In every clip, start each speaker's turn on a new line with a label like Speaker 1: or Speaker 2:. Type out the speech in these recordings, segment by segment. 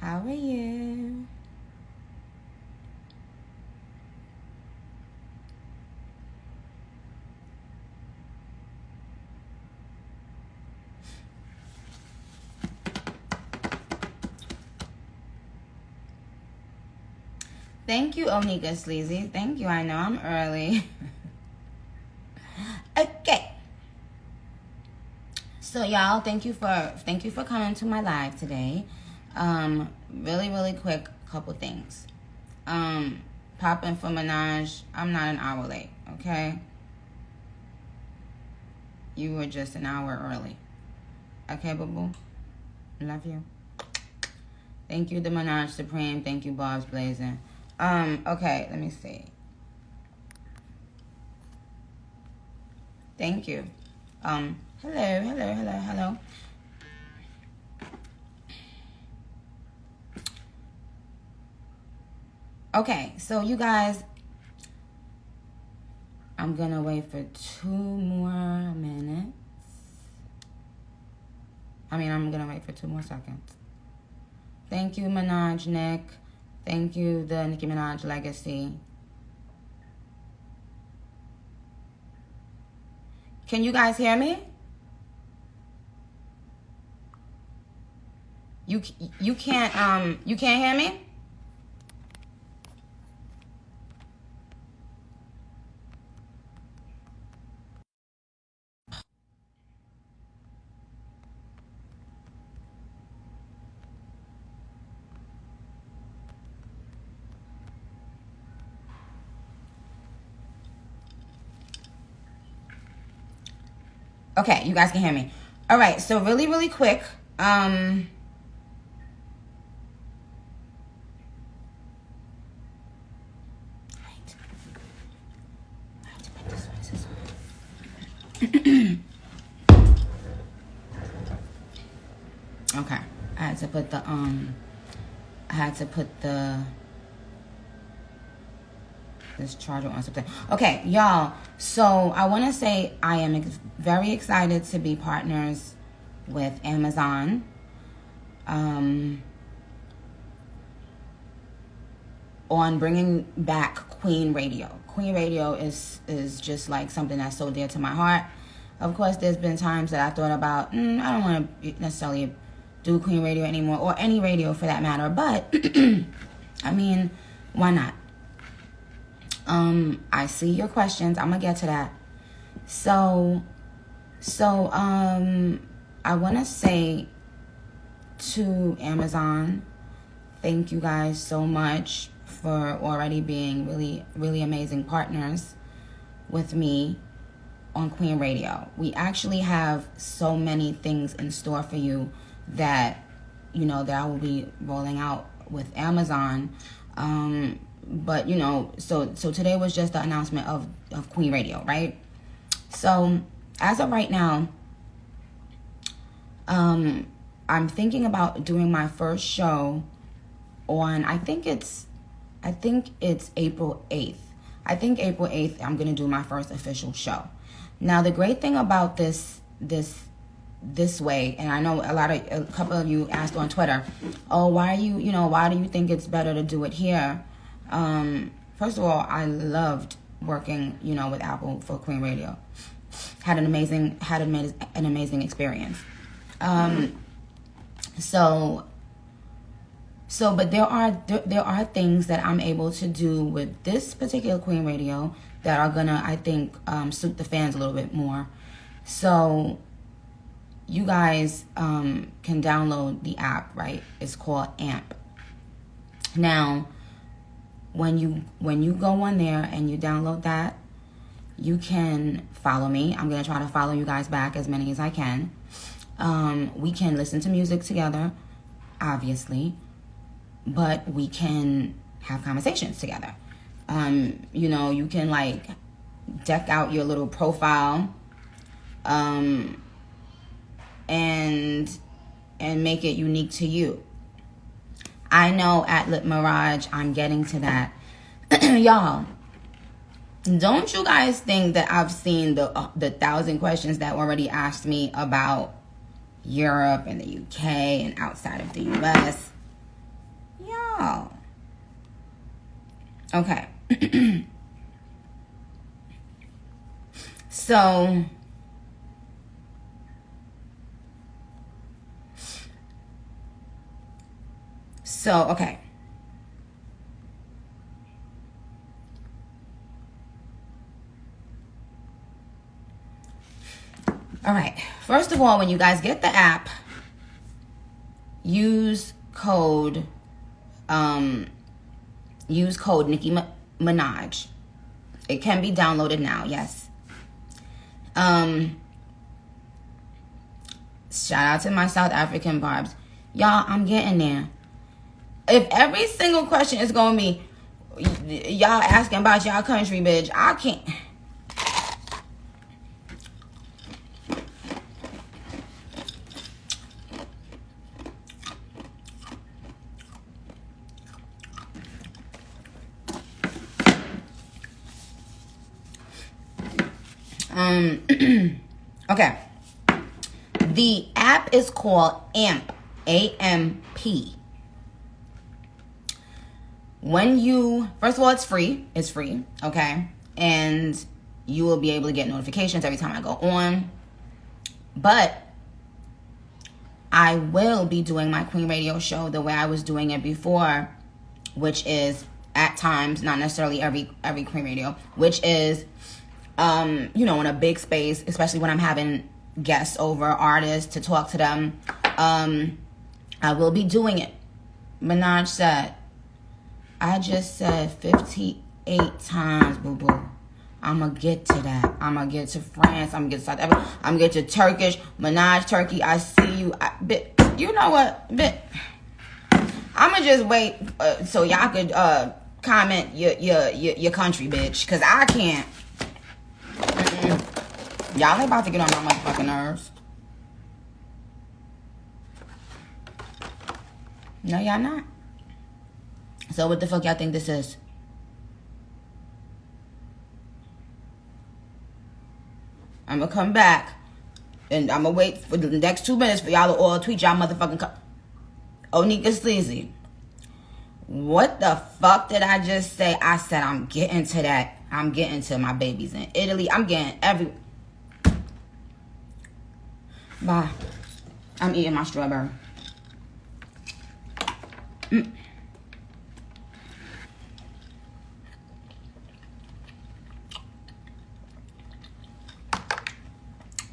Speaker 1: How are you? Thank you, Onika Sleazy. Thank you. I know I'm early. Okay. So y'all, thank you for coming to my live today. Really quick couple things. Popping for Minaj. I'm not an hour late, okay? You were just an hour early. Okay, boo-boo? Love you. Thank you, the Minaj Supreme. Thank you, Bob's Blazing. Okay, let me see. Thank you. Hello. Okay, so you guys, I'm gonna wait for 2 more minutes. I'm gonna wait for 2 more seconds. Thank you, Minaj Nick. Thank you, the Nicki Minaj Legacy. Can you guys hear me? You can't hear me? Okay, you guys can hear me. All right, so really quick. Okay, I had to put this charger on something. Okay, y'all. So I want to say I am very excited to be partners with Amazon. On bringing back Queen Radio. Queen Radio is just like something that's so dear to my heart. Of course, there's been times that I thought about, I don't want to necessarily do Queen Radio anymore, or any radio for that matter, but why not? I see your questions. I'm gonna get to that. So I want to say to Amazon, thank you guys so much for already being really amazing partners with me on Queen Radio. We actually have so many things in store for you that that I will be rolling out with Amazon. But so today was just the announcement of Queen Radio, right? So as of right now, I'm thinking about doing my first show on, I think it's April 8th. I think April 8th I'm going to do my first official show. Now the great thing about this way, and I know a couple of you asked on Twitter, oh, why do you think it's better to do it here? First of all, I loved working, with Apple for Queen Radio. Had an amazing experience. But there are things that I'm able to do with this particular Queen Radio that are gonna, I think, suit the fans a little bit more. So you guys can download the app, right? It's called AMP. Now, when you go on there and you download that, you can follow me. I'm gonna try to follow you guys back, as many as I can. We can listen to music together, obviously, but we can have conversations together. You can like deck out your little profile, and make it unique to you. I know at Lip Mirage I'm getting to that. Y'all, don't you guys think that I've seen the 1,000 questions that already asked me about Europe and the UK and outside of the US? Y'all. Okay. So okay. All right. First of all, when you guys get the app, use code Nicki Minaj. It can be downloaded now, yes. Shout out to my South African barbs. Y'all, I'm getting there. If every single question is going to be y'all asking about y'all country, bitch, I can't. Okay. The app is called AMP. AMP. First of all, it's free. It's free, okay? And you will be able to get notifications every time I go on. But I will be doing my Queen Radio show the way I was doing it before, which is at times, not necessarily every Queen Radio, which is, in a big space, especially when I'm having guests over, artists, to talk to them. I will be doing it. Minaj said, I just said 58 times, boo-boo. I'm going to get to that. I'm going to get to France. I'm going to get to South Africa. I'm going to get to Turkish. Minaj, Turkey, I see you. You know what? I'm going to just wait so y'all could comment your country, bitch. Because I can't. Y'all ain't about to get on my motherfucking nerves. No, y'all not. So what the fuck y'all think this is? I'm gonna come back and I'm gonna wait for the next 2 minutes for y'all to all tweet y'all motherfucking Nicki Sleazy. What the fuck did I just say? I said I'm getting to that. I'm getting to my babies in Italy. I'm getting every... Bye. I'm eating my strawberry.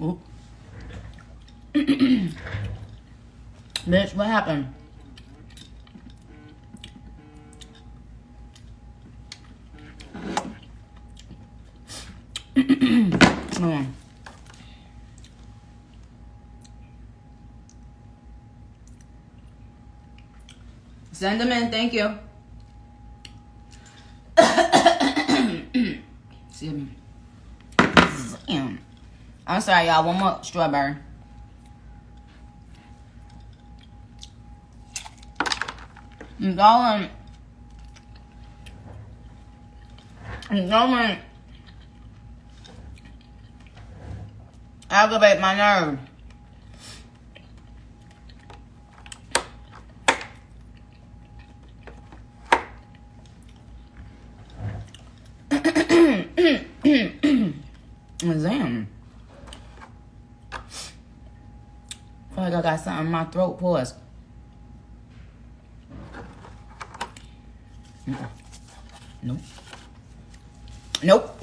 Speaker 1: Ooh. Bitch, what happened? Hold on. Send them in, thank you. Excuse me. Damn. I'm sorry, y'all. One more strawberry. I'm going aggravate my nerve. Damn. I feel like I got something in my throat. Pause. Nope. Nope.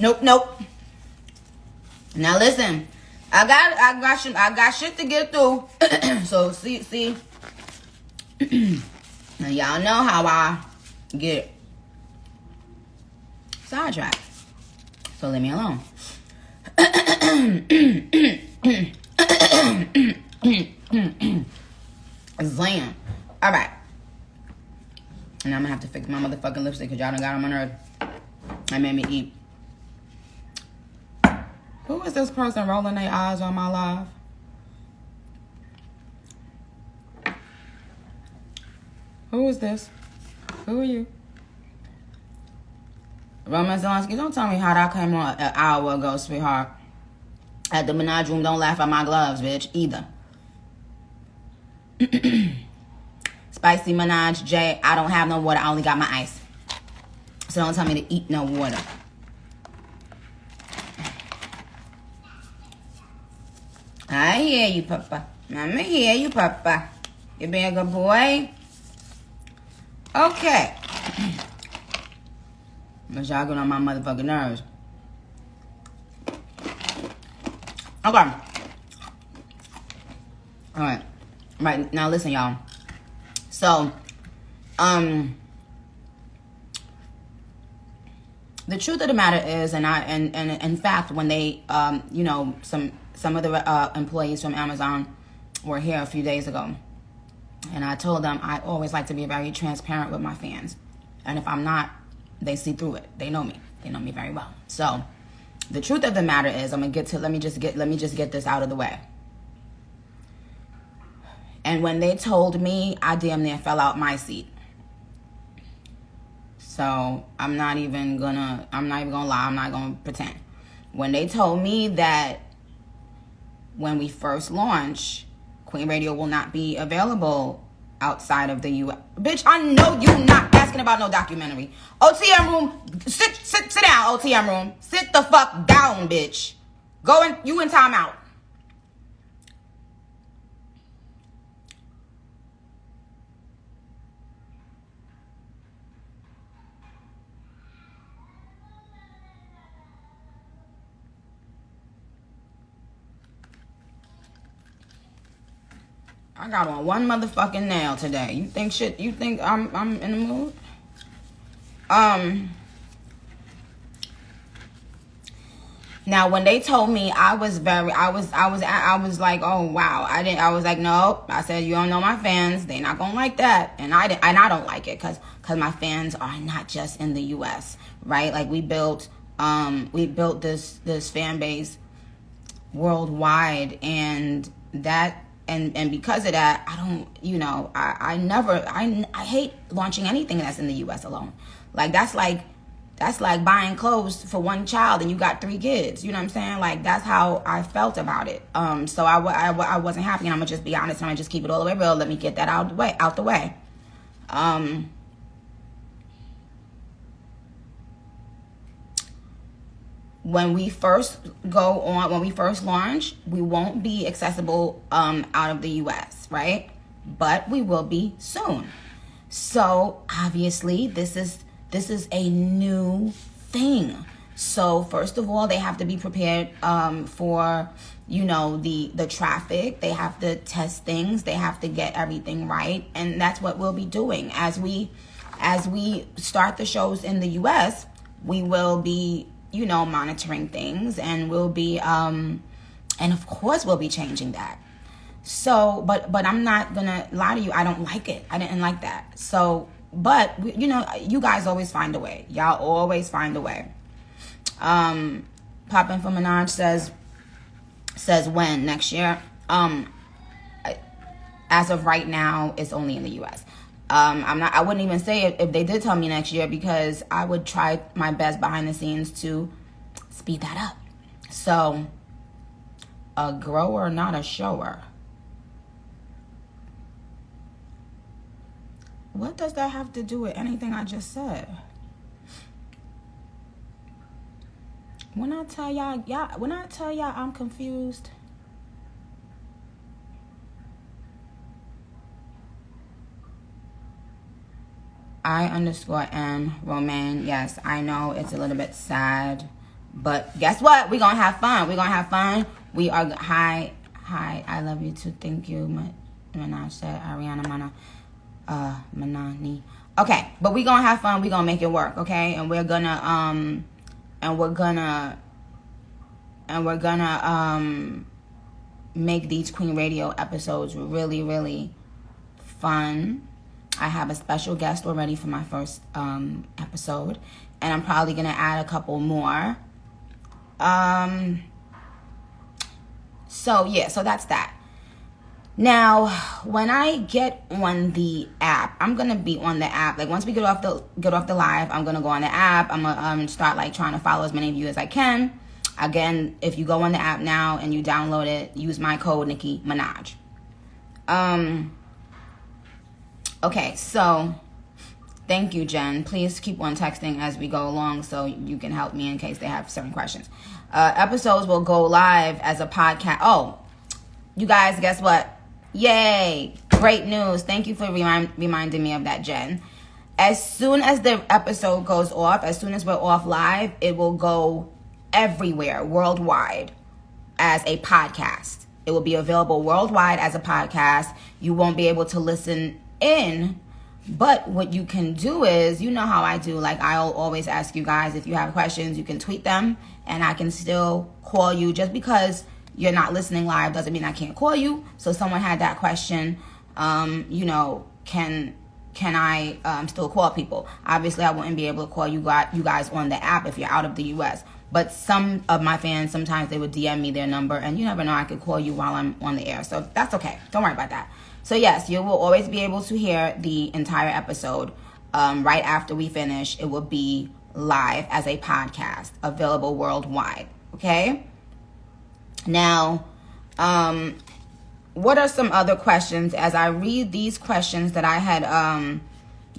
Speaker 1: Now listen, I got shit to get through. So see. Now y'all know how I get sidetracked. So leave me alone. Zam. Alright. And I'm gonna have to fix my motherfucking lipstick because y'all done got on my nerve. That made me eat. Who is this person rolling their eyes on my live? Who is this? Who are you? Roman Zelensky, don't tell me how that came on an hour ago, sweetheart. At the Minaj room, don't laugh at my gloves, bitch, either. It's Spicy Minaj J, I don't have no water. I only got my ice. So don't tell me to eat no water. I hear you, Papa. I'ma hear you, Papa. You being a good boy? Okay. But y'all get on my motherfucking nerves. Okay. Alright. Right, now listen, y'all. So, the truth of the matter is, and in fact, when they, you know, some of the employees from Amazon were here a few days ago, and I told them I always like to be very transparent with my fans, and if I'm not, they see through it. They know me. They know me very well. So, the truth of the matter is, I'm gonna get to. Let me just get this out of the way. And when they told me, I damn near fell out my seat. So I'm not even gonna lie. I'm not gonna pretend. When they told me that when we first launch, Queen Radio will not be available outside of the U.S. Bitch, I know you not asking about no documentary. OTM room, sit down, OTM room. Sit the fuck down, bitch. You in timeout. I got on one motherfucking nail today. You think I'm in the mood? Now when they told me, I was like, oh wow. I was like, nope. I said, you don't know my fans. They not gonna like that. And I don't like it cause my fans are not just in the US, right? Like we built this fan base worldwide, and that and because of that, I don't, you know, I hate launching anything that's in the US alone. Like that's like buying clothes for one child and you got 3 kids. You know what I'm saying? Like that's how I felt about it. So I wasn't happy, and I'm gonna just be honest, and I'm gonna just keep it all the way real. Let me get that out the way. When we first launch, we won't be accessible out of the US, right? But we will be soon. So obviously this is a new thing. So first of all, they have to be prepared for, you know, the traffic. They have to test things. They have to get everything right, and that's what we'll be doing as we start the shows in the US. We will be, you know, monitoring things, and we'll be and of course we'll be changing that. So but I'm not gonna lie to you, I don't like it. I didn't like that. So but you know, you guys always find a way. Y'all always find a way. Poppin' for Minaj says when next year. As of right now, it's only in the US. I wouldn't even say it if they did tell me next year, because I would try my best behind the scenes to speed that up. So, a grower, not a shower. What does that have to do with anything I just said? When I tell y'all I'm confused. I_M Romaine. Yes, I know it's a little bit sad, but guess what? We're gonna have fun. We are hi. I love you too. Thank you. Minaj said Ariana Manani. Okay, but we're gonna have fun. We're gonna make it work. Okay, and we're gonna make these Queen Radio episodes really, really fun. I have a special guest already for my first episode, and I'm probably gonna add a couple more. So that's that. Now, when I get on the app, I'm gonna be on the app. Like once we get off the live, I'm gonna go on the app. I'm gonna start like trying to follow as many of you as I can. Again, if you go on the app now and you download it, use my code Nicki Minaj. Okay, so thank you, Jen. Please keep on texting as we go along so you can help me in case they have certain questions. Episodes will go live as a podcast. Oh, you guys, guess what? Yay! Great news. Thank you for reminding me of that, Jen. As soon as the episode goes off, as soon as we're off live, it will go everywhere, worldwide, as a podcast. It will be available worldwide as a podcast. You won't be able to listen in, but what you can do is, you know how I do, like I'll always ask you guys, if you have questions, you can tweet them, and I can still call you. Just because you're not listening live doesn't mean I can't call you. So someone had that question, can I still call people? Obviously, I wouldn't be able to call you guys on the app if you're out of the U.S., but some of my fans, sometimes they would DM me their number, and you never know, I could call you while I'm on the air. So that's okay. Don't worry about that. So yes, you will always be able to hear the entire episode right after we finish. It will be live as a podcast, available worldwide. Okay? Now, what are some other questions? As I read these questions that I had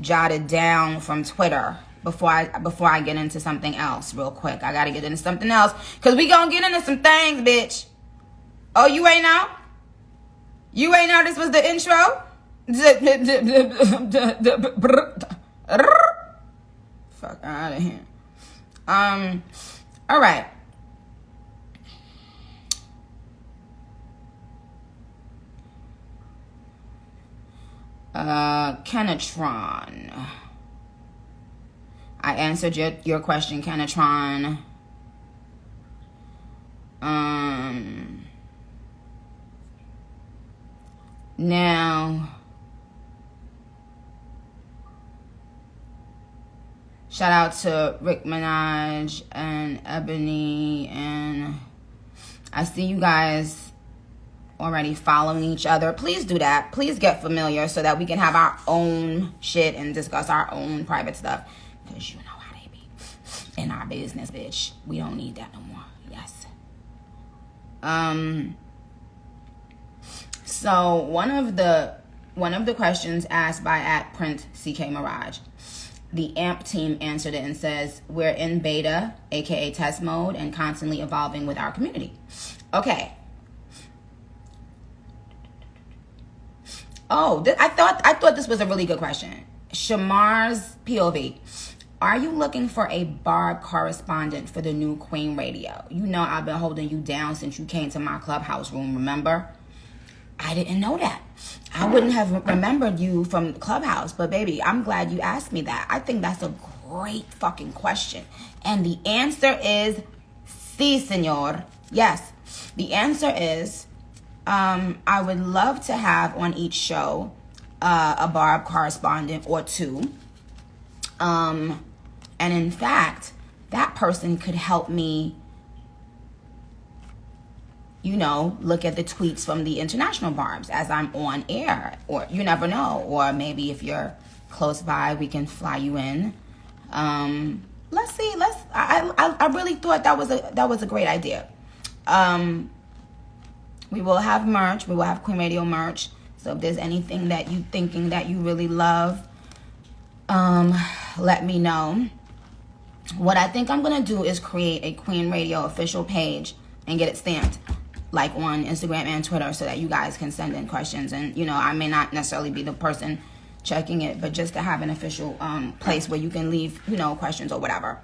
Speaker 1: jotted down from Twitter before I get into something else real quick. I got to get into something else because we going to get into some things, bitch. Oh, you ain't know? You ain't know this was the intro? Fuck out of here. All right. Kenatron. I answered your question, Kenatron. Now, shout out to Rick Minaj and Ebony, and I see you guys already following each other. Please do that. Please get familiar so that we can have our own shit and discuss our own private stuff. Because you know how they be in our business, bitch. We don't need that no more. Yes. So one of the questions asked by @PrintCKMirage, the AMP team answered it and says, we're in beta, aka test mode, and constantly evolving with our community. Okay. Oh, I thought this was a really good question. Shamar's POV. Are you looking for a Barb correspondent for the new Queen Radio? You know I've been holding you down since you came to my clubhouse room, remember? I didn't know that. I wouldn't have remembered you from Clubhouse, but baby, I'm glad you asked me that. I think that's a great fucking question. And the answer is, sí, señor. Yes, the answer is, I would love to have on each show a Barb correspondent or two. And in fact, that person could help me, look at the tweets from the international Barbs as I'm on air. Or you never know. Or maybe if you're close by, we can fly you in. Let's see. I really thought that was a great idea. We will have merch. We will have Queen Radio merch. So if there's anything that you thinking that you really love, let me know. What I think I'm going to do is create a Queen Radio official page and get it stamped, like on Instagram and Twitter, so that you guys can send in questions. And, I may not necessarily be the person checking it, but just to have an official place where you can leave, questions or whatever.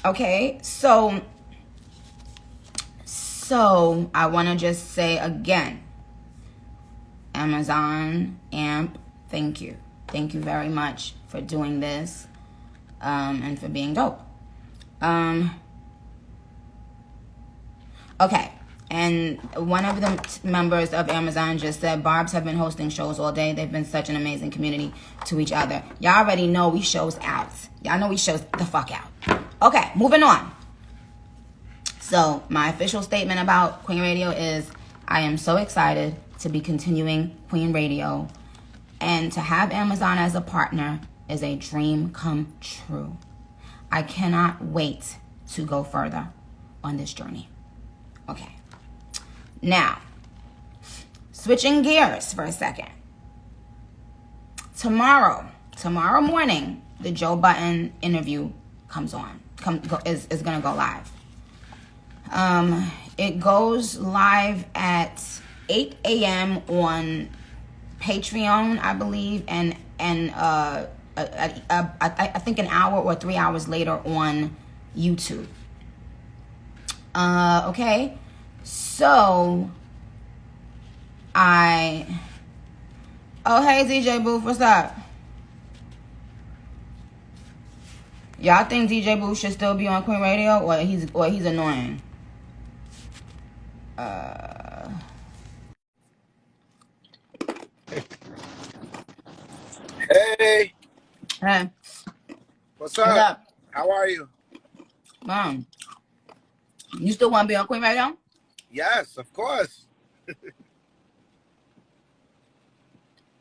Speaker 1: Okay, so I want to just say again, Amazon, AMP, thank you. Thank you very much for doing this and for being dope. Okay, and one of the members of Amazon just said, Barbs have been hosting shows all day. They've been such an amazing community to each other. Y'all already know we shows out. Y'all know we shows the fuck out. Okay, moving on. So my official statement about Queen Radio is, I am so excited to be continuing Queen Radio, and to have Amazon as a partner is a dream come true. I cannot wait to go further on this journey. Okay. Now, switching gears for a second. tomorrow morning, the Joe Budden interview comes on. Is gonna go live. It goes live at 8 a.m. on Patreon, I believe, and I think an hour or 3 hours later on YouTube. Okay, so oh, hey DJ Booth, what's up? Y'all think DJ Booth should still be on Queen Radio, or he's annoying?
Speaker 2: Hey.
Speaker 1: Hey.
Speaker 2: What's up?
Speaker 1: What's up?
Speaker 2: How are you?
Speaker 1: Mom, you still want to be on Queen Radio?
Speaker 2: Yes, of course.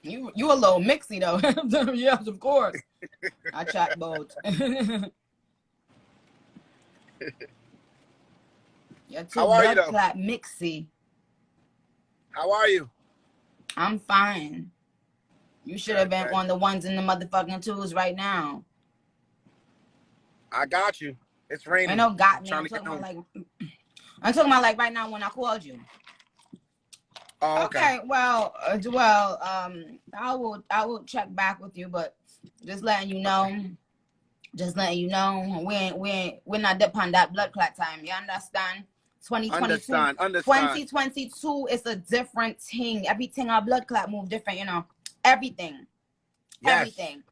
Speaker 1: You a little mixy though. Yes, of course. I chat both. You're too blood clot mixy.
Speaker 2: How are you?
Speaker 1: I'm fine. You should have been on the ones and the motherfucking twos right now.
Speaker 2: I got you. It's raining.
Speaker 1: I know got me. I'm talking about like right now when I called you.
Speaker 2: Oh, okay.
Speaker 1: Well, I will check back with you, but just letting you know, we're not depending on that blood clot time. You understand? 2022 is a different thing. Everything our blood clot move different, you know. Everything. Yes. Everything.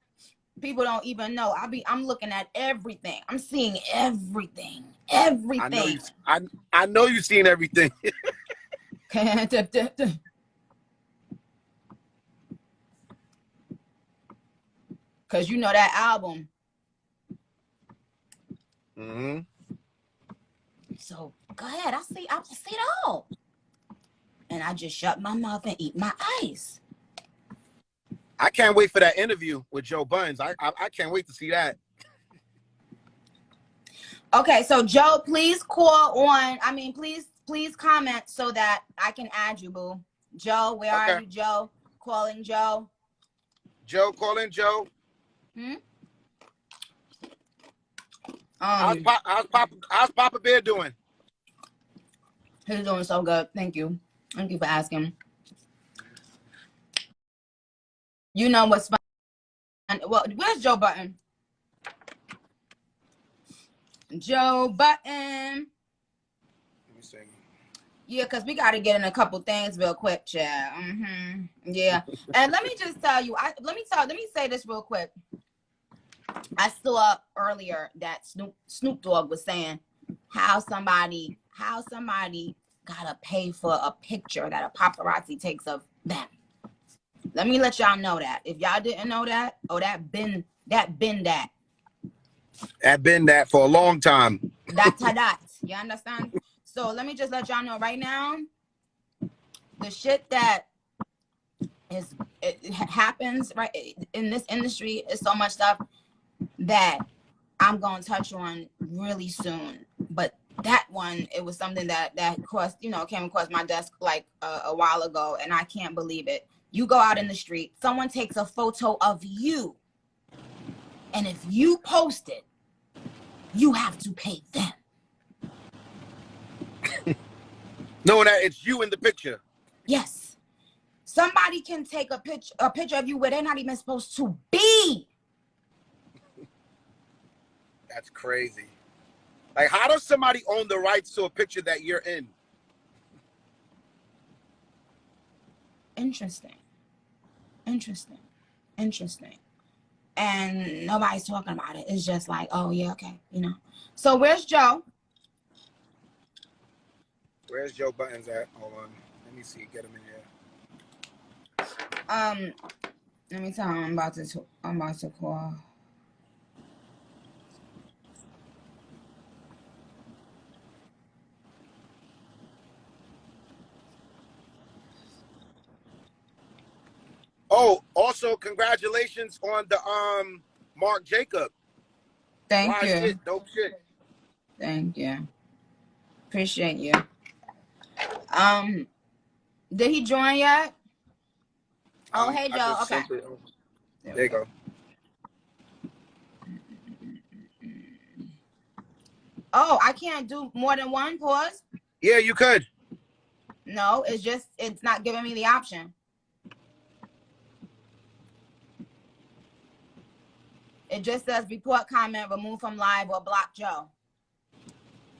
Speaker 1: People don't even know. I'm looking at everything. I'm seeing everything. Everything.
Speaker 2: I know you've seen everything.
Speaker 1: Cause you know that album.
Speaker 2: Mm-hmm.
Speaker 1: So go ahead. I see it all. And I just shut my mouth and eat my ice.
Speaker 2: I can't wait for that interview with Joe Buns. I can't wait to see that.
Speaker 1: Okay, so Joe, please please comment so that I can add you, boo. Joe, where are you, Joe? Calling Joe.
Speaker 2: Joe, calling Joe. How's Papa Bear doing?
Speaker 1: He's doing so good. Thank you. Thank you for asking. You know what's fun? Well, where's Joe Budden? Joe Budden.
Speaker 2: Let me see.
Speaker 1: Yeah, because we got to get in a couple things real quick, Chad. Yeah. And let me just tell you, let me say this real quick. I saw earlier that Snoop Dogg was saying how somebody gotta pay for a picture that a paparazzi takes of them. Let me let y'all know that. If y'all didn't know that, that been that.
Speaker 2: That been that for a long time.
Speaker 1: That. You understand? So let me just let y'all know right now, the shit that it happens right in this industry is so much stuff that I'm gonna touch on really soon. But that one, it was something that crossed, came across my desk like a while ago, and I can't believe it. You go out in the street, someone takes a photo of you, and if you post it, you have to pay them.
Speaker 2: Knowing that it's you in the picture.
Speaker 1: Yes. Somebody can take a picture of you where they're not even supposed to be.
Speaker 2: That's crazy. Like, how does somebody own the rights to a picture that you're in?
Speaker 1: Interesting. And nobody's talking about it. It's just like, oh yeah, okay, So where's Joe?
Speaker 2: Where's Joe Buttons at? Hold on. Let me see. Get him in here.
Speaker 1: Let me tell him I'm about to call.
Speaker 2: Oh, also congratulations on the Mark Jacob.
Speaker 1: Thank you.
Speaker 2: Shit, dope shit.
Speaker 1: Thank you. Appreciate you. Did he join yet? Oh, hey Joe. Okay.
Speaker 2: There you go.
Speaker 1: Oh, I can't do more than one pause?
Speaker 2: Yeah, you could.
Speaker 1: No, it's not giving me the option. It just says report comment, remove from live, or block Joe.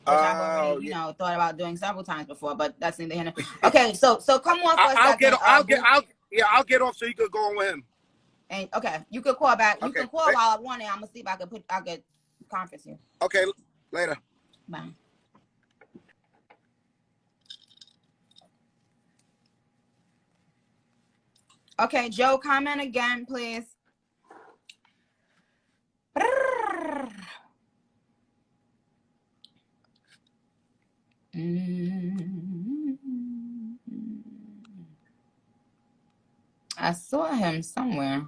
Speaker 1: Which I've already, thought about doing several times before, but that's neither here nor there. Okay, so come on for a second.
Speaker 2: I'll get off so you could go on with him.
Speaker 1: And okay, you could call back. You can call while I want it. I'm gonna see if I could conference you.
Speaker 2: Okay, later.
Speaker 1: Bye. Okay, Joe, comment again, please. I saw him somewhere.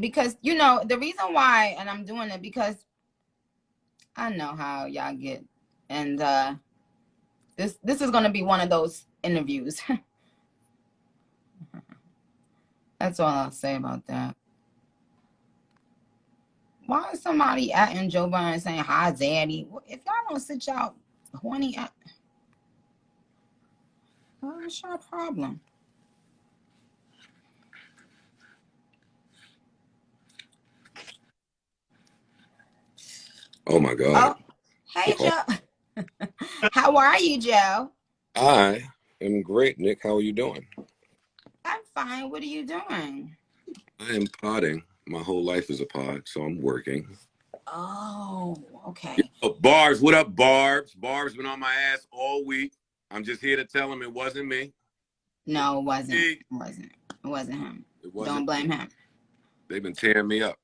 Speaker 1: Because the reason why, and I'm doing it because I know how y'all get, and this is gonna be one of those interviews. That's all I'll say about that. Why is somebody atting Joe Biden saying hi, daddy? If y'all don't sit y'all horny at, what's your problem?
Speaker 3: Oh my God.
Speaker 1: Oh, hey Joe. How are you, Joe?
Speaker 3: I am great, Nick. How are you doing?
Speaker 1: I'm fine. What are you doing?
Speaker 3: I am podding. My whole life is a pod, so I'm working.
Speaker 1: Oh, okay.
Speaker 3: Barbs, what up, Barbs? Barb's been on my ass all week. I'm just here to tell him it wasn't me.
Speaker 1: No, it wasn't. It wasn't him. Don't blame him.
Speaker 3: They've been tearing me up.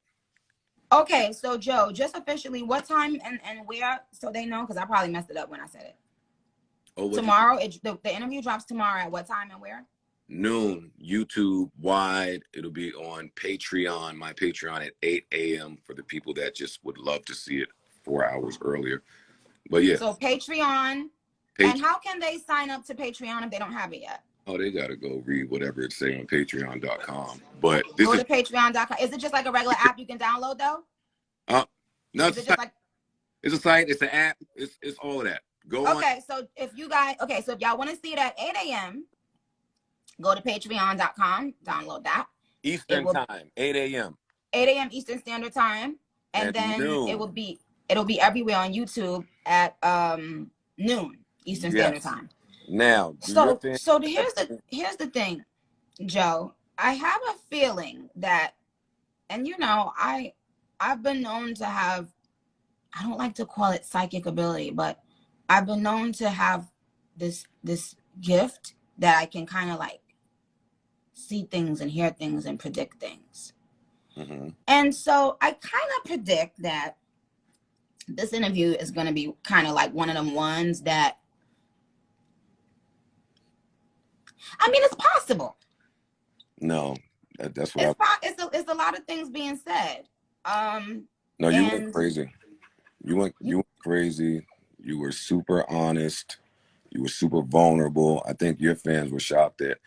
Speaker 1: Okay, so Joe, just officially, what time and where, so they know, because I probably messed it up when I said it. Oh, tomorrow, the interview drops tomorrow at what time and where?
Speaker 3: Noon, YouTube wide. It'll be on Patreon, my Patreon at 8 a.m. for the people that just would love to see it 4 hours earlier. But yeah.
Speaker 1: So Patreon. And how can they sign up to Patreon if they don't have it yet?
Speaker 3: Oh, they got to go read whatever it say on patreon.com. But this
Speaker 1: go to patreon.com. Is it just like a regular app you can download though?
Speaker 3: No, it's a site, it's an app, it's all of that. Go on.
Speaker 1: Okay, so if y'all want to see it at 8 a.m., go to patreon.com, download that.
Speaker 3: Eastern time, 8 a.m.
Speaker 1: 8 a.m. Eastern Standard Time. And then noon. It'll be everywhere on YouTube at noon Eastern Standard Time.
Speaker 3: Now,
Speaker 1: so here's the thing, Joe. I have a feeling that, and I've been known to have, I don't like to call it psychic ability, but I've been known to have this gift that I can kind of like see things and hear things and predict things. Mm-hmm. And so I kind of predict that this interview is going to be kind of like one of them ones that, I mean, it's possible.
Speaker 3: No, that's what
Speaker 1: it's a lot of things being said.
Speaker 3: No, you went crazy. You went crazy. You were super honest. You were super vulnerable. I think your fans were shocked that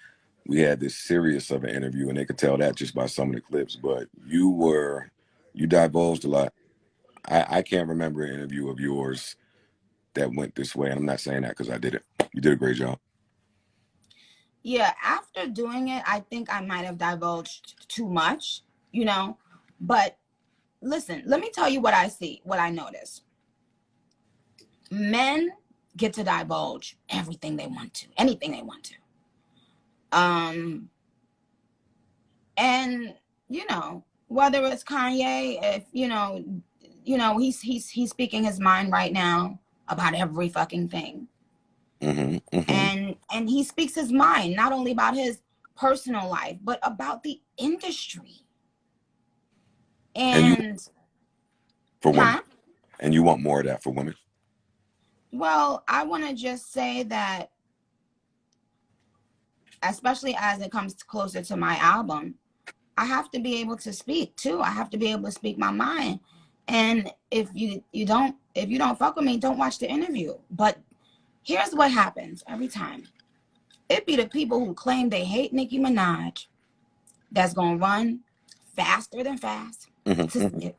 Speaker 3: we had this serious of an interview, and they could tell that just by some of the clips. But you divulged a lot. I can't remember an interview of yours that went this way. And I'm not saying that because I did it. You did a great job.
Speaker 1: Yeah, after doing it, I think I might have divulged too much, But listen, let me tell you what I see, what I notice. Men get to divulge everything they want to, anything they want to. And whether it's Kanye, if he's speaking his mind right now about every fucking thing. Mm-hmm, mm-hmm. And he speaks his mind not only about his personal life but about the industry. And
Speaker 3: for women. And you want more of that for women?
Speaker 1: Well, I want to just say that, especially as it comes closer to my album, I have to be able to speak too. I have to be able to speak my mind. And if you don't fuck with me, don't watch the interview. But here's what happens every time. It be the people who claim they hate Nicki Minaj that's gonna run faster than fast to see it.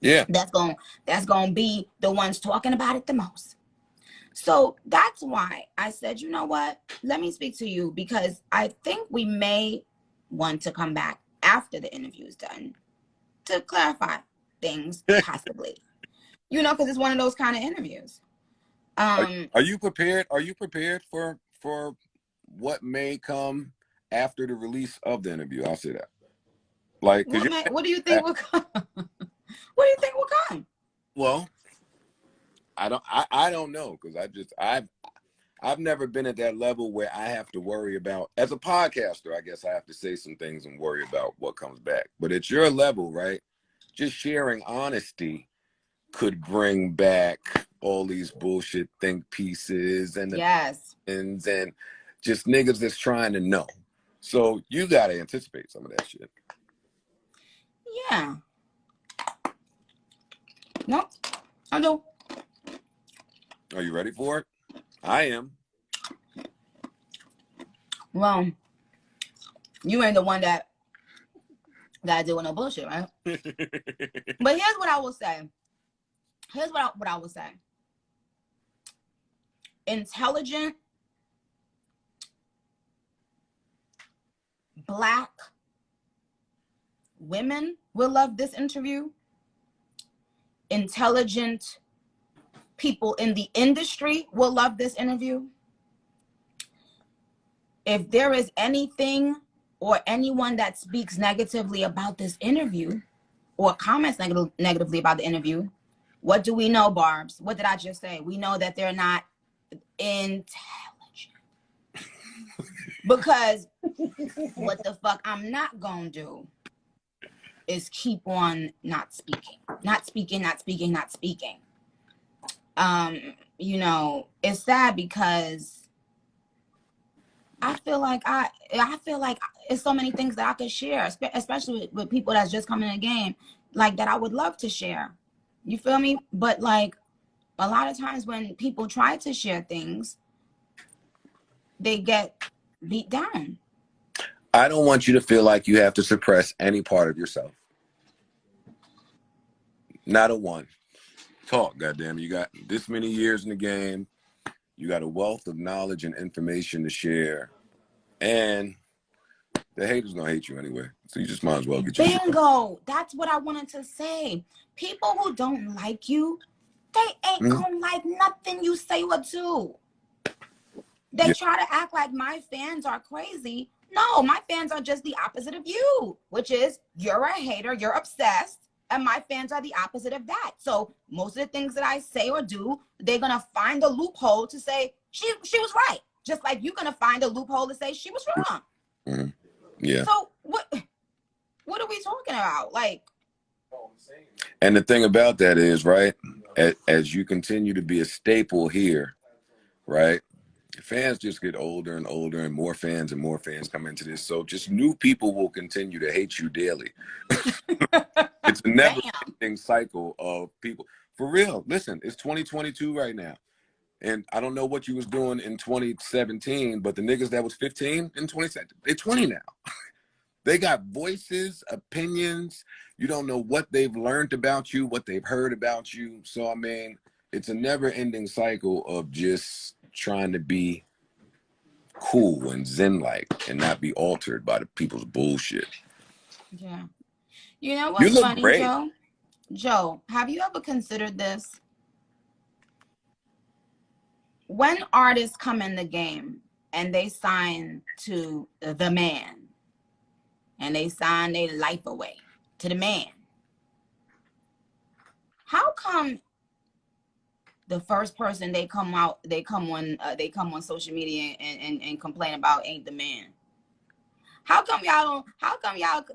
Speaker 3: Yeah.
Speaker 1: That's gonna be the ones talking about it the most. So that's why I said, you know what? Let me speak to you, because I think we may want to come back after the interview is done to clarify things, possibly. You know, because it's one of those kind of interviews.
Speaker 3: Are you prepared? Are you prepared for what may come after the release of the interview? I'll say that. Like,
Speaker 1: what do you think will come? What do you think will come?
Speaker 3: Well, I don't know, because I've never been at that level where I have to worry about, as a podcaster, I guess I have to say some things and worry about what comes back. But at your level, right, just sharing honesty could bring back all these bullshit think pieces and and just niggas that's trying to know. So you got to anticipate some of that shit.
Speaker 1: Yeah. Nope. I do.
Speaker 3: Are you ready for it? I am.
Speaker 1: Well, you ain't the one that deal with no bullshit, right? But here's what I will say. Here's what I will say. Intelligent Black women will love this interview. Intelligent people in the industry will love this interview. If there is anything or anyone that speaks negatively about this interview or comments negatively about the interview, what do we know, Barbs? What did I just say? We know that they're not intelligent. Because what the fuck I'm not gonna do is keep on not speaking. You know, it's sad because I feel like it's so many things that I could share, especially with people that's just coming in the game, like, that I would love to share. You feel me? But like, a lot of times when people try to share things, they get beat down.
Speaker 3: I don't want you to feel like you have to suppress any part of yourself. Not a one. Talk, goddamn. You got this many years in the game. You got a wealth of knowledge and information to share. And the haters gonna hate you anyway. So you just might as well get your
Speaker 1: bingo. That's what I wanted to say. People who don't like you, they ain't gonna like nothing you say or do. They try to act like my fans are crazy. No, my fans are just the opposite of you, which is you're a hater, you're obsessed, and my fans are the opposite of that. So most of the things that I say or do, they're gonna find a loophole to say she was right. Just like you're gonna find a loophole to say she was wrong.
Speaker 3: Yeah.
Speaker 1: So what are we talking about? Like,
Speaker 3: and the thing about that is, right, as you continue to be a staple here, right, fans just get older and older, and more fans come into this. So just new people will continue to hate you daily. It's a never-ending cycle of people. For real, listen, it's 2022 right now. And I don't know what you was doing in 2017, but the niggas that was 15 in 2017, they're 20 now. They got voices, opinions. You don't know what they've learned about you, what they've heard about you. So, I mean, it's a never-ending cycle of just trying to be cool and zen-like and not be altered by the people's bullshit.
Speaker 1: Yeah. You know what's funny,
Speaker 3: great.
Speaker 1: Joe? Joe, have you ever considered this? When artists come in the game and they sign to the man and they sign their life away to the man, how come the first person they come on social media and complain about ain't the man? How come y'all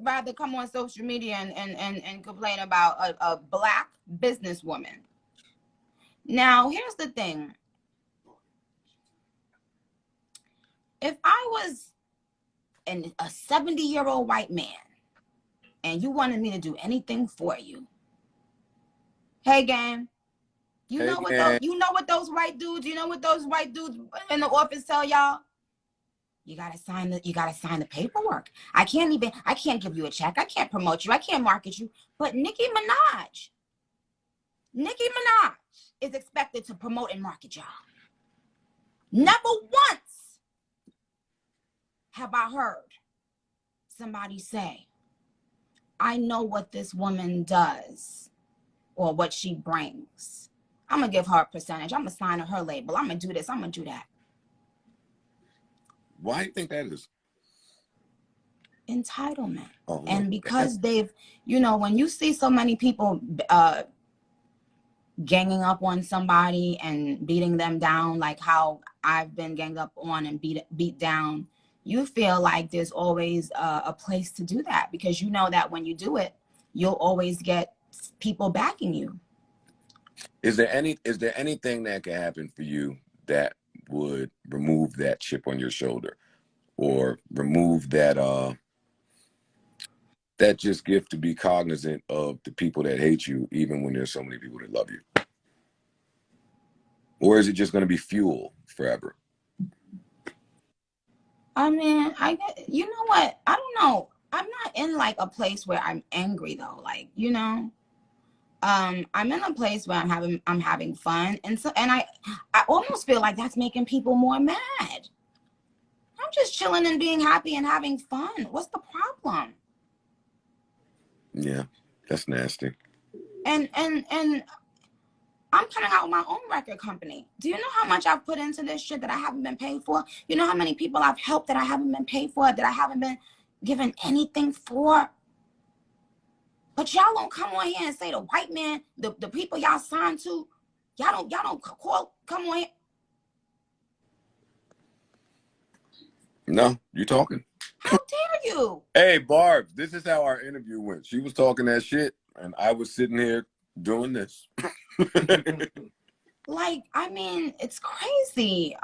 Speaker 1: rather come on social media and complain about a Black businesswoman? Now, here's the thing. If I was a 70-year-old white man and you wanted me to do anything for you, hey, gang, you know what those white dudes in the office tell y'all? You gotta sign the paperwork. I can't give you a check. I can't promote you. I can't market you. But Nicki Minaj is expected to promote and market y'all. Never once have I heard somebody say, I know what this woman does or what she brings. I'm going to give her a percentage. I'm going to sign her label. I'm going to do this. I'm going to do that.
Speaker 3: Why do you think that is?
Speaker 1: Entitlement.
Speaker 3: Oh,
Speaker 1: and because they've, you know, when you see so many people ganging up on somebody and beating them down, like how I've been ganged up on and beat down, you feel like there's always a place to do that, because you know that when you do it, you'll always get people backing you.
Speaker 3: Is there anything that can happen for you that would remove that chip on your shoulder, or remove that that just gift to be cognizant of the people that hate you, even when there's so many people that love you? Or is it just going to be fuel forever?
Speaker 1: I mean, you know what? I don't know. I'm not in like a place where I'm angry though. Like, you know, I'm in a place where I'm having fun. And I almost feel like that's making people more mad. I'm just chilling and being happy and having fun. What's the problem?
Speaker 3: Yeah, that's nasty.
Speaker 1: And I'm coming out with my own record company. Do you know how much I've put into this shit that I haven't been paid for? You know how many people I've helped that I haven't been paid for, that I haven't been given anything for? But y'all don't come on here and say the white man, the people y'all signed to, y'all don't come on here.
Speaker 3: No, you talking.
Speaker 1: How dare you?
Speaker 3: Hey, Barb, this is how our interview went. She was talking that shit, and I was sitting here doing this.
Speaker 1: Like, I mean, it's crazy.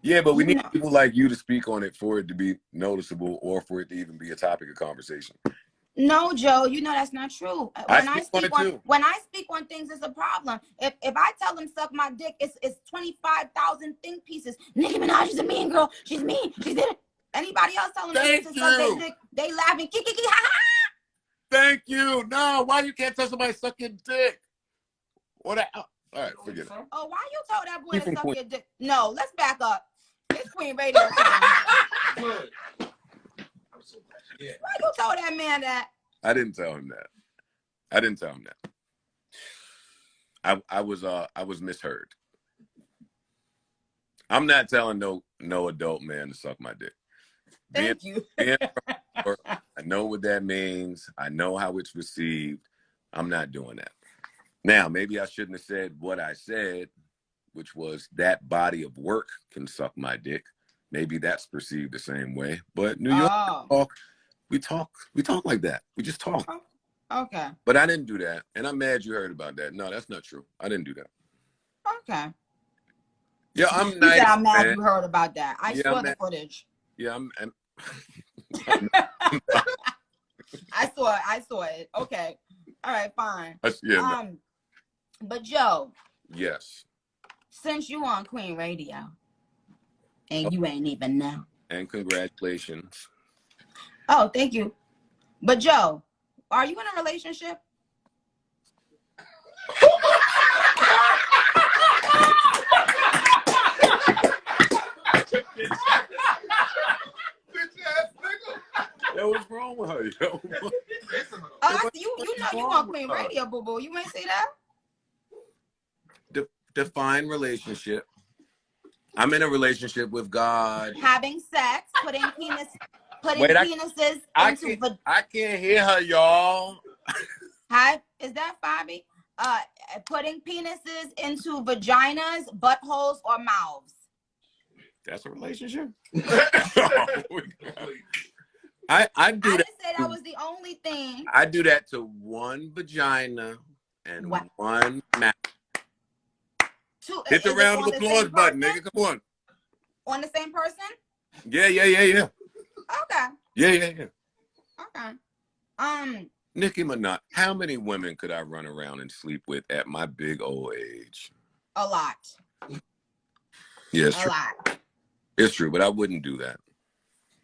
Speaker 3: Yeah, but we need people like you to speak on it for it to be noticeable, or for it to even be a topic of conversation.
Speaker 1: No, Joe, you know that's not true. When I speak on things, it's a problem. If I tell them suck my dick, it's 25,000 think pieces. Nicki Minaj is a mean girl. She's mean. She did it. Anybody else telling them to suck their dick, they laughing. Kiki, ha ha.
Speaker 3: Thank you. No, why you can't tell somebody suck your dick? What? All right, forget it.
Speaker 1: Oh, why you told that boy to suck your dick? No, let's back up. It's Queen Radio time. Yeah. Why you told that man that?
Speaker 3: I didn't tell him that. I was misheard. I'm not telling no adult man to suck my dick.
Speaker 1: Thank you.
Speaker 3: I know what that means. I know how it's received. I'm not doing that. Now, maybe I shouldn't have said what I said, which was that body of work can suck my dick. Maybe that's perceived the same way. But New York we talk like that. We just talk.
Speaker 1: Okay.
Speaker 3: But I didn't do that. And I'm mad you heard about that. No, that's not true. I didn't do that.
Speaker 1: Okay.
Speaker 3: Yeah, I'm nice.
Speaker 1: Said I'm mad you heard about that. I saw the footage.
Speaker 3: Yeah,
Speaker 1: I saw it. Okay. All right, fine.
Speaker 3: Yeah,
Speaker 1: but Joe.
Speaker 3: Yes.
Speaker 1: Since you on Queen Radio and you ain't even know.
Speaker 3: And congratulations.
Speaker 1: Oh, thank you. But Joe, are you in a relationship?
Speaker 3: Yo, what's wrong with her, yo?
Speaker 1: You know you on Queen Radio, boo boo. You ain't say that?
Speaker 3: Define relationship. I'm in a relationship with God.
Speaker 1: Having sex, putting penises into.
Speaker 3: I can't hear her, y'all.
Speaker 1: Hi, is that Fabi? Putting penises into vaginas, buttholes, or mouths.
Speaker 3: That's a relationship. I do that.
Speaker 1: I didn't say that was the only thing.
Speaker 3: I do that to one vagina and one mouth. Hit the round of applause button, nigga. Come on.
Speaker 1: On the same person?
Speaker 3: Yeah.
Speaker 1: Okay.
Speaker 3: Yeah.
Speaker 1: Okay.
Speaker 3: Nicki Minaj, how many women could I run around and sleep with at my big old age?
Speaker 1: A lot.
Speaker 3: Yes.
Speaker 1: A lot.
Speaker 3: It's true, but I wouldn't do that.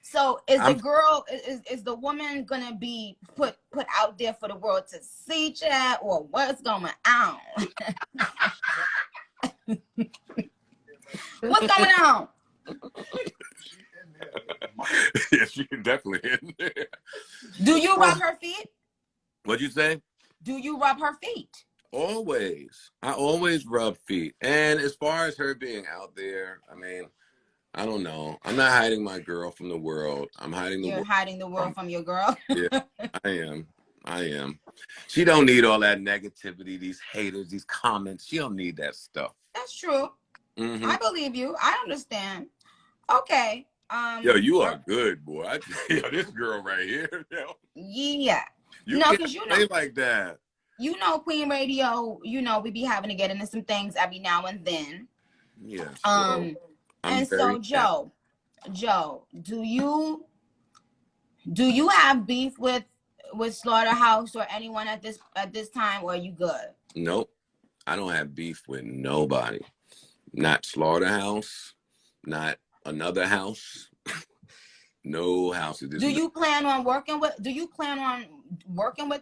Speaker 1: So is the girl, is the woman gonna be put out there for the world to see, chat, or what's going on? What's going on?
Speaker 3: Yes, she definitely in there.
Speaker 1: Do you rub her feet?
Speaker 3: What'd you say?
Speaker 1: Do you rub her feet?
Speaker 3: Always. I always rub feet. And as far as her being out there, I mean, I don't know. I'm not hiding my girl from the world. I'm hiding the world.
Speaker 1: You're hiding the world from your girl?
Speaker 3: Yeah, I am. She don't need all that negativity, these haters, these comments. She don't need that stuff.
Speaker 1: That's true. I believe you. I understand. Okay.
Speaker 3: Yo, you are good, boy. Yo, this girl right here. Yo.
Speaker 1: Yeah.
Speaker 3: You can't say like that.
Speaker 1: You know, Queen Radio, you know, we be having to get into some things every now and then.
Speaker 3: Yes.
Speaker 1: And so Joe, do you have beef with Slaughterhouse or anyone at this time, or are you good?
Speaker 3: Nope. I don't have beef with nobody. Not Slaughterhouse, not another house. No houses.
Speaker 1: Do you plan on working with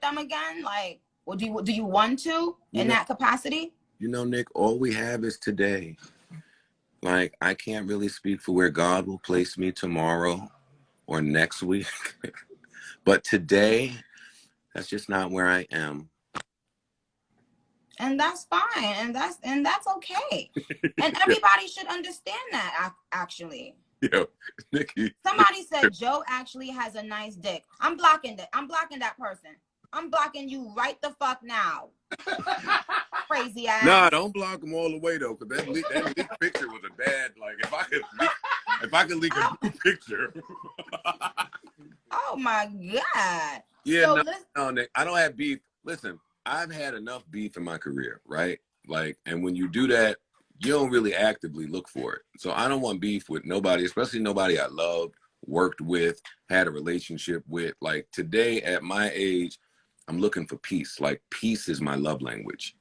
Speaker 1: them again? Like, or do you want to in that capacity?
Speaker 3: You know, Nick, all we have is today. Like, I can't really speak for where God will place me tomorrow or next week. But today, that's just not where I am.
Speaker 1: And that's fine. And that's okay. And everybody should understand that, actually.
Speaker 3: Yo, Nicki.
Speaker 1: Somebody said Joe actually has a nice dick. I'm blocking that. I'm blocking that person. I'm blocking you right the fuck now. Crazy ass.
Speaker 3: Nah, don't block them all the way though, because that leak picture was a bad. Like, if I could leak a new picture.
Speaker 1: Oh my God.
Speaker 3: Yeah, so no, Nick. I don't have beef. Listen, I've had enough beef in my career, right? Like, and when you do that, you don't really actively look for it. So I don't want beef with nobody, especially nobody I loved, worked with, had a relationship with. Like, today at my age, I'm looking for peace. Like, peace is my love language.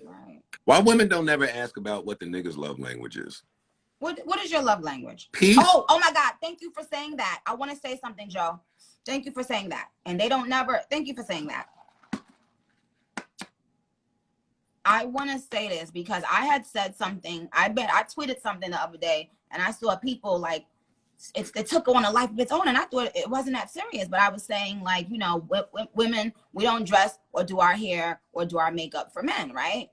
Speaker 3: Right. Why women don't never ask about what the nigga's love language is?
Speaker 1: What is your love language?
Speaker 3: Peace.
Speaker 1: Oh my God. Thank you for saying that. I want to say something, Joe. Thank you for saying that. And they don't never, thank you for saying that. I want to say this because I had said something. I tweeted something the other day and I saw people like, it took on a life of its own, and I thought it wasn't that serious, but I was saying, like, you know, women, we don't dress or do our hair or do our makeup for men, right?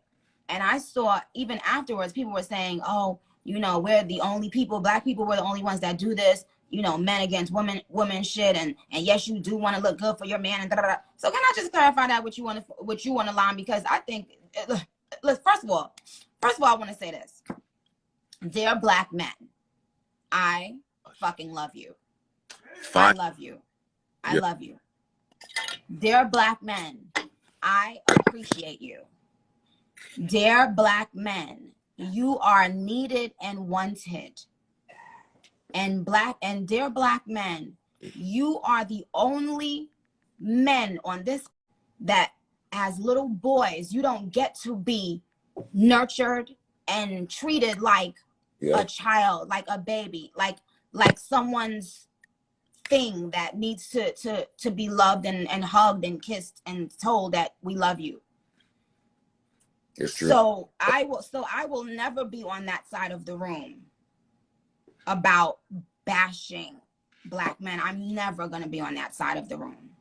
Speaker 1: And I saw even afterwards people were saying, oh, you know, we're the only people, black people were the only ones that do this, you know, men against women shit, and yes, you do want to look good for your man, and da, da, da. So can I just clarify that what you want to line? Because I think, look, first of all I want to say this. Dear black men, I fucking love you.
Speaker 3: Fine.
Speaker 1: I love you. I love you. Dear black men, I appreciate you. Dear black men, you are needed and wanted. And dear black men, you are the only men on this that as little boys, you don't get to be nurtured and treated like a child, like a baby, like someone's thing that needs to be loved and hugged and kissed and told that we love you.
Speaker 3: It's true.
Speaker 1: So I will never be on that side of the room about bashing black men. I'm never going to be on that side of the room.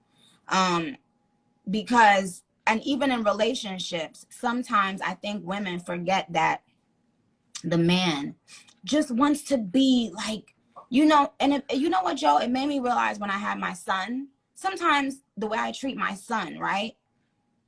Speaker 1: Because, and even in relationships, sometimes I think women forget that the man just wants to be like, you know, and you know what, Joe, it made me realize when I had my son, sometimes the way I treat my son, right?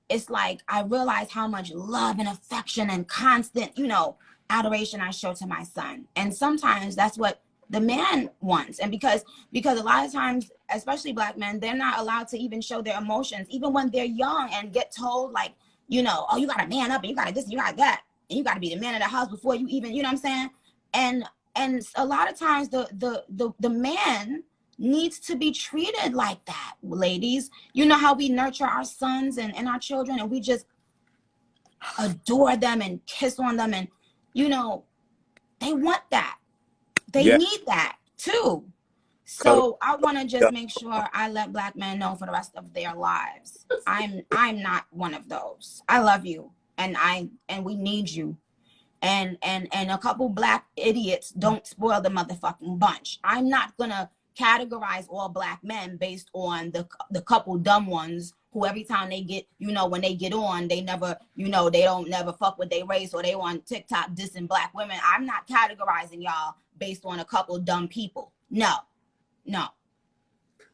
Speaker 1: It's like, I realize how much love and affection and constant, you know, adoration I show to my son. And sometimes that's what the man wants. And because a lot of times, especially black men, they're not allowed to even show their emotions, even when they're young, and get told like, you know, oh, you got to man up and you got to this, and you got that. And you got to be the man of the house before you even, you know what I'm saying? And a lot of times the man needs to be treated like that, ladies. You know how we nurture our sons and our children, and we just adore them and kiss on them, and, you know, they want that. They need that too. So I want to just make sure I let Black men know for the rest of their lives. I'm not one of those. I love you, and we need you. And a couple Black idiots don't spoil the motherfucking bunch. I'm not gonna categorize all Black men based on the couple dumb ones who every time they get, when they get on, they never, they don't never fuck with their race, or they on TikTok dissing Black women. I'm not categorizing y'all based on a couple dumb people. No.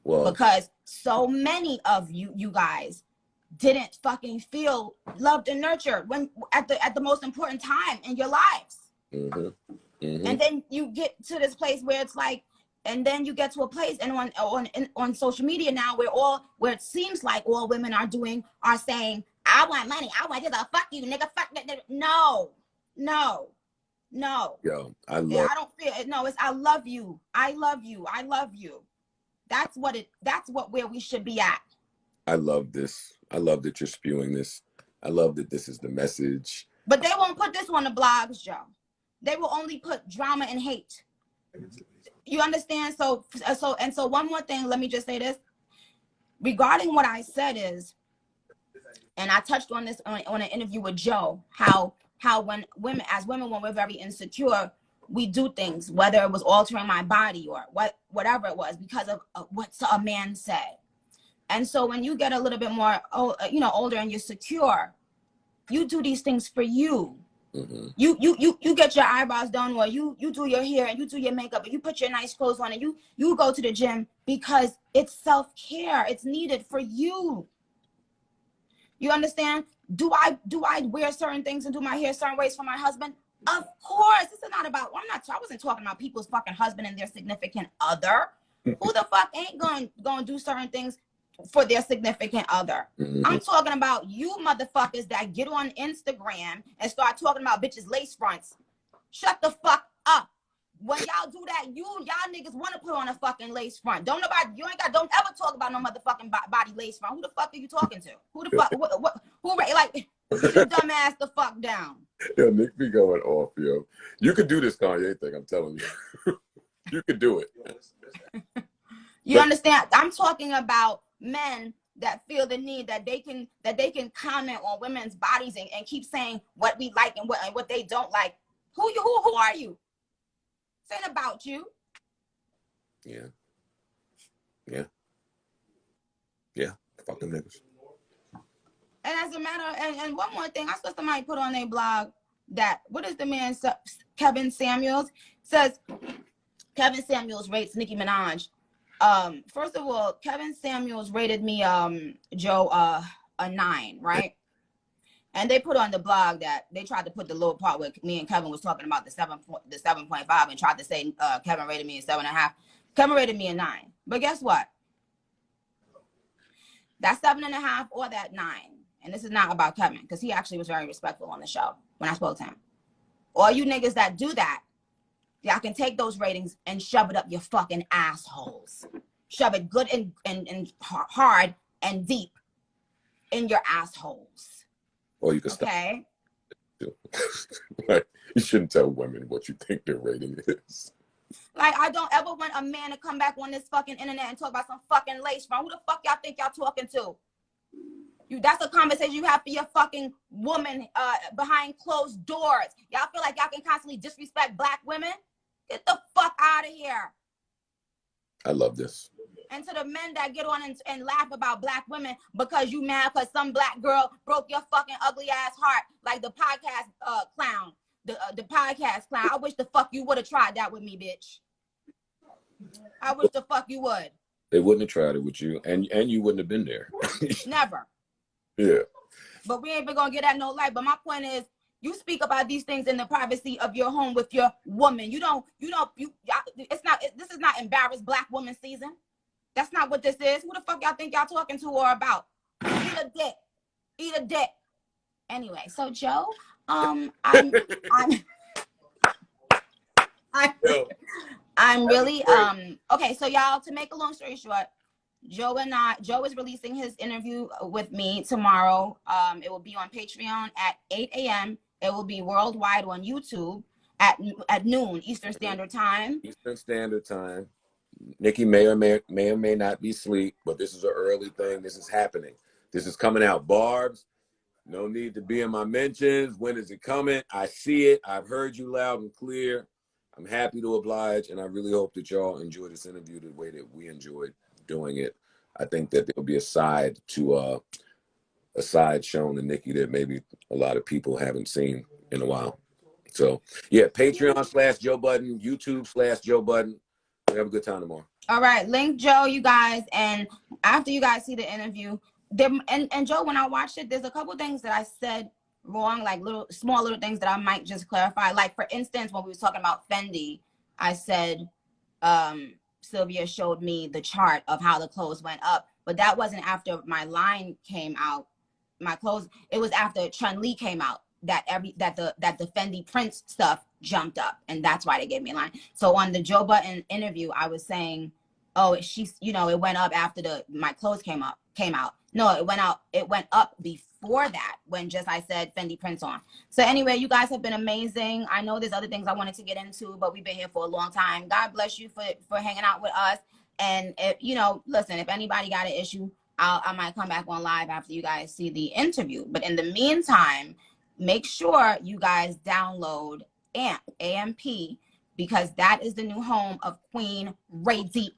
Speaker 1: Well, because so many of you guys didn't fucking feel loved and nurtured when at the most important time in your lives. And then you get to this place where it's like, and then you get to a place and on social media now where it seems like all women are saying, I want money, I want this, fuck you, nigga, fuck that. No. Yo, I don't feel it. No, it's I love you. That's where we should be at.
Speaker 3: I love this. I love that you're spewing this. I love that this is the message.
Speaker 1: But they won't put this on the blogs, Joe. They will only put drama and hate. You understand? So one more thing, let me just say this. Regarding what I said is, and I touched on this on an interview with Joe, how when women, when we're very insecure, we do things, whether it was altering my body or whatever it was, because of what a man said. And so when you get a little bit more, older and you're secure, you do these things for you. You get your eyebrows done, or you do your hair and you do your makeup and you put your nice clothes on and you go to the gym because it's self-care. It's needed for you. You understand? Do I wear certain things and do my hair certain ways for my husband? Of course. This is not about, I wasn't talking about people's fucking husband and their significant other. Who the fuck ain't gonna do certain things for their significant other? I'm talking about you motherfuckers that get on Instagram and start talking about bitches' lace fronts. Shut the fuck up. When y'all do that, y'all niggas want to put on a fucking lace front. Don't ever talk about no motherfucking body lace front. Who the fuck are you talking to? Who the fuck, put your dumb ass the fuck down.
Speaker 3: Yo, Nick be going off, yo. You could do this Kanye thing, I'm telling you. You could do it.
Speaker 1: You understand? I'm talking about men that feel the need that they can comment on women's bodies and keep saying what we like and what they don't like. Who are you? This ain't about you.
Speaker 3: Yeah. Fuck them niggas.
Speaker 1: And as a matter, and one more thing, I saw somebody put on their blog that, what is the man, Kevin Samuels, says Kevin Samuels rates Nicki Minaj. First of all, Kevin Samuels rated me, Joe, a 9, right? And they put on the blog that they tried to put the little part where me and Kevin was talking about the 7.5 and tried to say Kevin rated me a 7.5. Kevin rated me a 9. But guess what? That 7.5 or that 9, and this is not about Kevin, because he actually was very respectful on the show when I spoke to him. All you niggas that do that, y'all can take those ratings and shove it up your fucking assholes. Shove it good and hard and deep in your assholes.
Speaker 3: Or you can stop.
Speaker 1: Okay?
Speaker 3: Like, you shouldn't tell women what you think their rating is.
Speaker 1: Like, I don't ever want a man to come back on this fucking internet and talk about some fucking lace front. Who the fuck y'all think y'all talking to? That's a conversation you have for your fucking woman behind closed doors. Y'all feel like y'all can constantly disrespect black women? Get the fuck out of here.
Speaker 3: I love this.
Speaker 1: And to the men that get on and laugh about black women because you mad because some black girl broke your fucking ugly ass heart, like the podcast clown. The podcast clown. I wish the fuck you would have tried that with me, bitch. I wish the fuck you would.
Speaker 3: They wouldn't have tried it with you, and you wouldn't have been there.
Speaker 1: Never.
Speaker 3: Yeah.
Speaker 1: But we ain't been gonna get that no light. But my point is, you speak about these things in the privacy of your home with your woman. It's not. This is not embarrassed black woman season. That's not what this is. Who the fuck y'all think y'all talking to or about? Eat a dick. Anyway, so Joe, I'm really okay. So y'all, to make a long story short, Joe is releasing his interview with me tomorrow. It will be on Patreon at 8 a.m. It will be worldwide on YouTube. at noon Eastern Standard Time.
Speaker 3: Eastern Standard Time. Nicki may not be asleep, but this is an early thing. This is happening. This is coming out. Barbs, no need to be in my mentions. When is it coming? I see it. I've heard you loud and clear. I'm happy to oblige, and I really hope that y'all enjoy this interview the way that we enjoyed doing it. I think that there'll be a side shown to Nicki that maybe a lot of people haven't seen in a while. So yeah, Patreon/Joe Budden, YouTube/Joe Budden. We have a good time tomorrow.
Speaker 1: All right, link Joe, you guys, and after you guys see the interview, and Joe, when I watched it, there's a couple things that I said wrong, like small little things that I might just clarify. Like for instance, when we was talking about Fendi, I said Sylvia showed me the chart of how the clothes went up, but that wasn't after my line came out. My clothes, it was after Chun-Li came out that the Fendi Prince stuff jumped up, and that's why they gave me a line. So on the Joe Budden interview, I was saying, oh, she's, you know, it went up after my clothes came out. No, it went up before that when just I said Fendi Prince on. So anyway, you guys have been amazing. I know there's other things I wanted to get into, but we've been here for a long time. God bless you for hanging out with us. And if, you know, listen, if anybody got an issue, I might come back on live after you guys see the interview. But in the meantime, make sure you guys download AMP, because that is the new home of Queen Radio.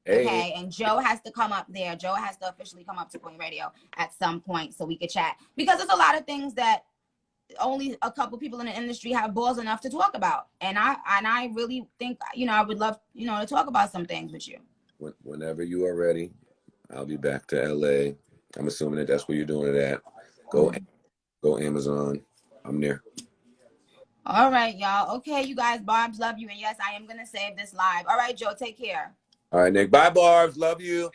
Speaker 1: Okay, and Joe has to come up there. Joe has to officially come up to Queen Radio at some point so we could chat, because there's a lot of things that only a couple people in the industry have balls enough to talk about, and I really think, you know, I would love, you know, to talk about some things with you.
Speaker 3: Whenever you are ready, I'll be back to LA. I'm assuming that that's where you're doing it at. Go Amazon. I'm there.
Speaker 1: All right, y'all. Okay, you guys, Barbs, love you. And yes, I am going to save this live. All right, Joe, take care.
Speaker 3: All right, Nick. Bye, Barbs. Love you.